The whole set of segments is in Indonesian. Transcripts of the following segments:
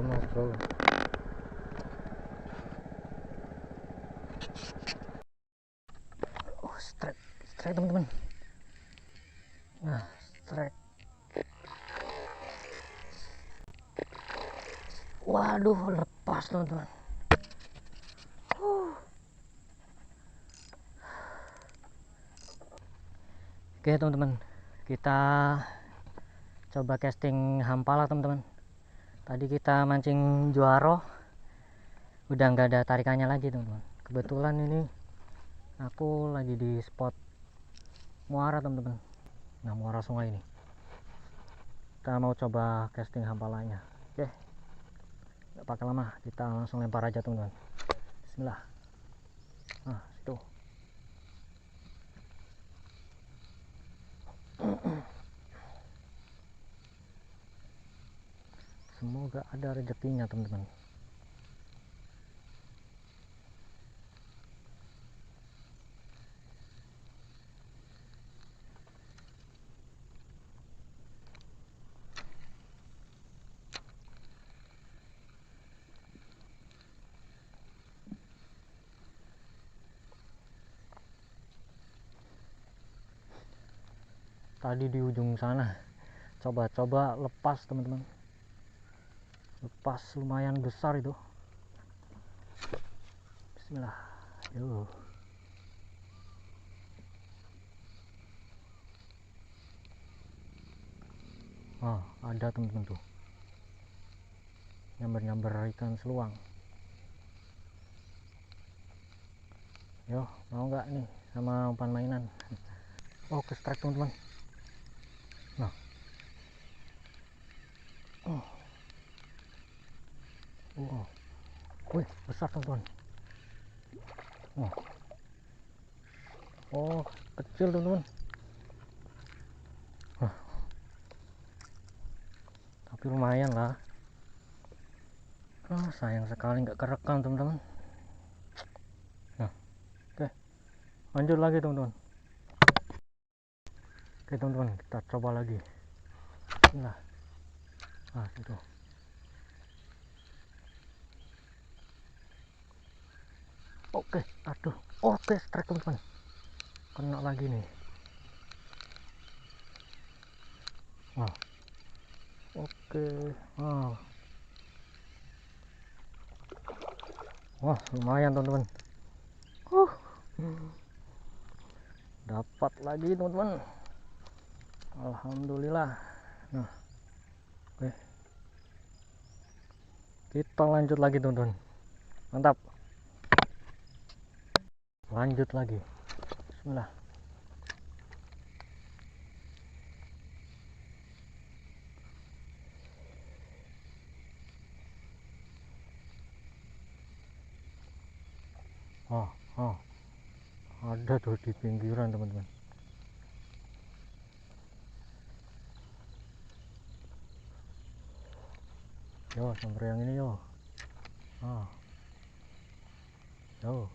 gemas bro. Oh, strike teman-teman. Nah, strike. Waduh, lepas teman-teman. Oke teman-teman, kita coba casting hampala teman-teman. Tadi kita mancing juaro, udah nggak ada tarikannya lagi teman-teman. Kebetulan ini aku lagi di spot muara teman-teman. Nah, muara sungai ini. Kita mau coba casting hampalanya. Oke, nggak pakai lama, kita langsung lempar aja teman-teman. Bismillah. Nah, situ. Semoga ada rezekinya teman-teman. Tadi di ujung sana coba-coba lepas teman-teman, lepas lumayan besar itu. Bismillah. Yuk. Oh, ada teman-teman tuh, nyamber-nyamber ikan seluang. Yo, mau nggak nih sama umpan mainan? Oh, ke strike teman-teman. Nah, oh, wih, besar teman-teman. Oh, kecil teman-teman. Tapi lumayan lah. Oh, sayang sekali nggak kerekam teman-teman. Nah, oke, lanjut lagi teman-teman. Oke teman-teman, kita coba lagi. Nah, itu. Oke, aduh, oke, strike teman-teman. Kena lagi nih. Wah, oke, wah, lumayan teman-teman. Dapat lagi teman-teman. Alhamdulillah. Nah, oke, kita lanjut lagi teman-teman. Mantap. Lanjut lagi. Bismillah. Oh, ada tuh di pinggiran teman-teman. Yo, sampai yang ini yo. Yo,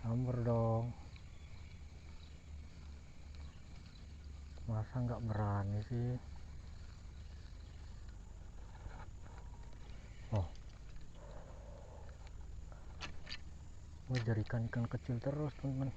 sambar dong. Masa nggak berani sih? Oh, jari ikan kecil terus teman-teman.